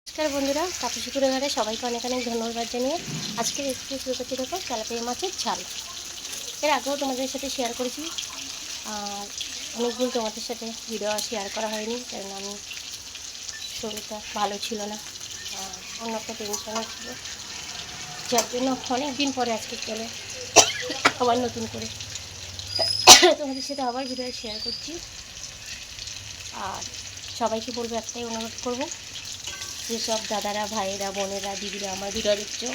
নমস্কার বন্ধুরা, কাপুসিপুরে ঘরে সবাইকে অনেক অনেক ধন্যবাদ জানিয়ে আজকে রেসিপি শুরু করছি। দেখো, তেলাপিয়া মাছের ঝাল। এর আগেও তোমাদের সাথে শেয়ার করেছি, আর অনেকদিন তোমাদের সাথে ভিডিও শেয়ার করা হয়নি, কারণ আমি শরীরটা ভালো ছিল না, আর অন্য একটা টেনশনও ছিল, যার জন্য অনেক দিন পরে আজকে চলে আবার নতুন করে তোমাদের সাথে আবার ভিডিও শেয়ার করছি। আর সবাইকে বলবো, একটাই অনুরোধ করবো, যেসব দাদারা, ভাইয়েরা, বোনেরা, দিদিরা আমার ভিডিও দেখছো,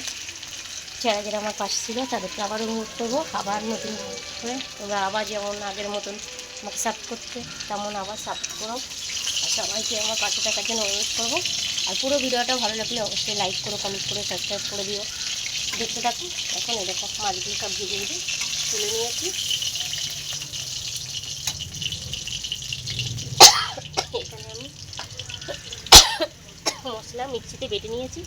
যারা যারা আমার পাশে ছিল, তাদেরকে আবার অনুরোধ করবো, আবার নতুন করে তোমরা আবার যেমন আগের মতন আমাকে সাপোর্ট করতে, তেমন আবার সাপোর্ট করো। আর সবাইকে আমার পাশে থাকার জন্য অনুরোধ করবো। আর পুরো ভিডিওটা ভালো লাগলে অবশ্যই লাইক করো, কমেন্ট করে, সাবস্ক্রাইব করে দিও। দেখতে থাকুন। এখন এরকম মাছগুলো সব ভেজে ভেজে তুলে নিয়েছি। এখানে আমি মশলা মিক্সিতে বেটে নিয়েছি।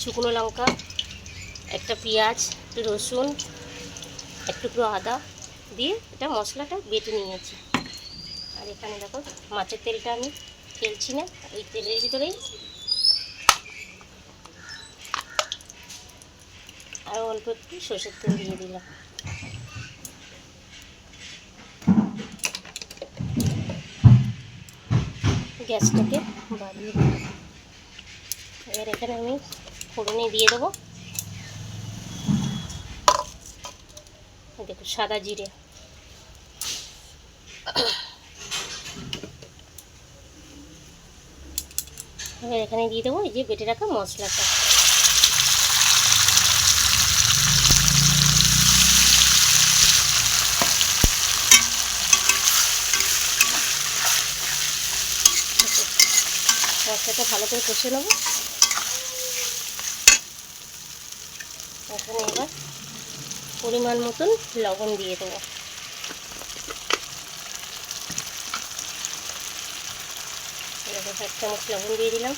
শুকনো লঙ্কা, একটা পেঁয়াজ, একটু রসুন, একটু আদা দিয়ে এটা মশলাটা বেটে নিয়েছি। আর এখানে দেখো, মাছের তেলটা আমি ফেলছি না, ওই তেলের ভিতরেই আরও অল্প একটু সরষের তেল দিয়ে দিলাম। গ্যাসটাকে বাড়িয়ে দিলাম। এবার এখানে আমি ফোড়নে দিয়ে দেবো, দেখো, সাদা জিরে। এবার এখানে দিয়ে দেবো এই যে বেটে রাখা মশলাটা। মশলাটা ভালো করে কষে নেব। এখানে এবার পরিমাণ মতন লবণ দিয়ে দেবো। এরকম 1 চামচ লবণ দিয়ে দিলাম।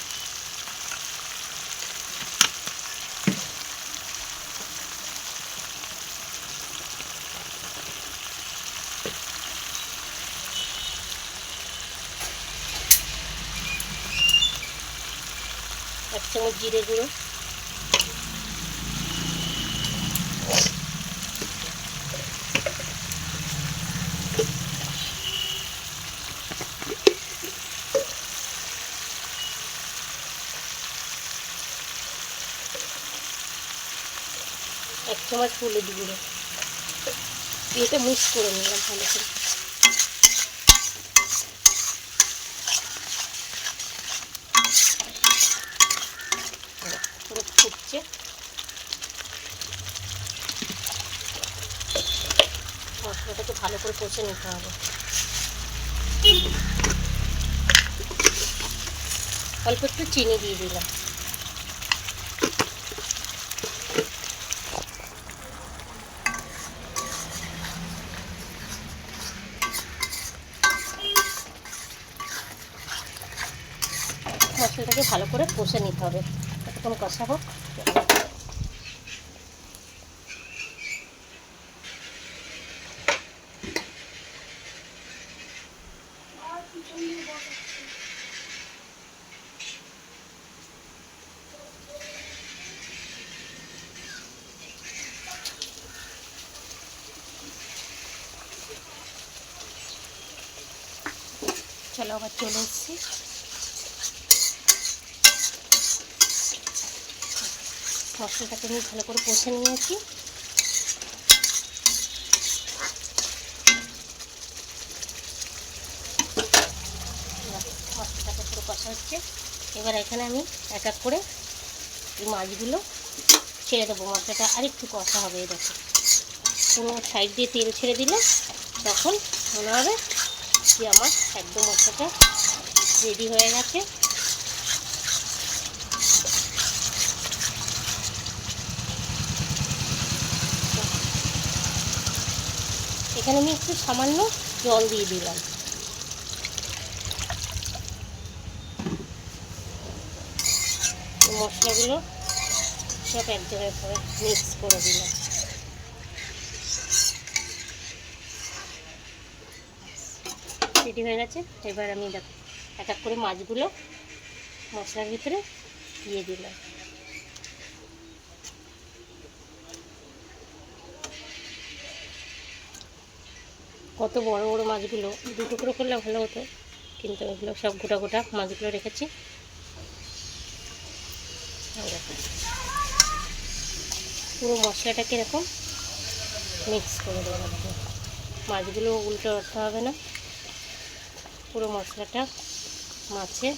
এক চামচ জিরে গুঁড়ো, এক চামচ হলুদ গুঁড়ো, এটা মিক্স করে নিলাম ভালো করে। পুরো ফুটছে। মশলাটাকে ভালো করে কষে নিতে হবে। অল্প একটু চিনি দিয়ে দিলাম। মশলাটাকে ভালো করে কষে নিতে হবে, ততক্ষণ কষা হোক। চলো, আবার চলে এসেছি। মশলাটাকে আমি ভালো করে কষে নিয়েছি। মশলাটাকে পুরো কষা হচ্ছে। এবার এখানে আমি এক এক করে এই মাছগুলো ছেড়ে দেবো। মশলাটা আরেকটু কষা হবে। দেখো, কোনো সাইড দিয়ে তেল ছেড়ে দিলে তখন মনে হবে যে আমার একদম মশলাটা রেডি হয়ে গেছে। এখানে আমি একটু সামান্য জল দিয়ে দিলাম। মশলাগুলো সব এক জায়গায় করে মিক্স করে দিলাম। রেডি হয়ে গেছে। এবার আমি দেখো এক এক করে মাছগুলো মশলার ভিতরে দিয়ে দিলাম। কত বড় বড় মাছগুলো, দু টুকরো করলে ভালো হতো, কিন্তু এগুলো সব গোটা গোটা মাছগুলো রেখেছি। পুরো মশলাটাকে এরকম মিক্স করে দেবো। মাছগুলো উল্টে রাখতে হবে না, পুরো মশলাটা মাছে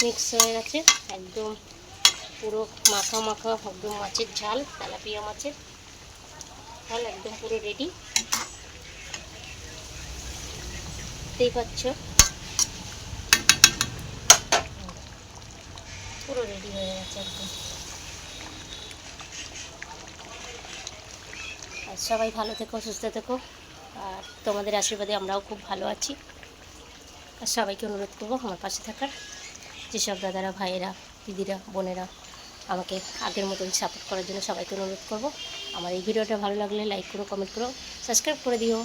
মিক্স হয়ে গেছে একদম, পুরো মাখা মাখা একদম মাছের ঝাল, তেলাপিয়া মাছের ঝাল একদম পুরো রেডি। দেখতেই পাচ্ছ পুরো রেডি হয়ে গেছে একদম। আর সবাই ভালো থেকো, সুস্থ থেকো, আর তোমাদের আশীর্বাদে আমরাও খুব ভালো আছি। আর সবাইকে অনুরোধ করবো আমার পাশে থাকার, যেসব দাদারা, ভাইয়েরা, দিদিরা, বোনেরা আমাকে আগের মতন সাপোর্ট করার জন্য সবাইকে অনুরোধ করবো। আমার এই ভিডিওটা ভালো লাগলে লাইক করো, কমেন্ট করো, সাবস্ক্রাইব করে দিও।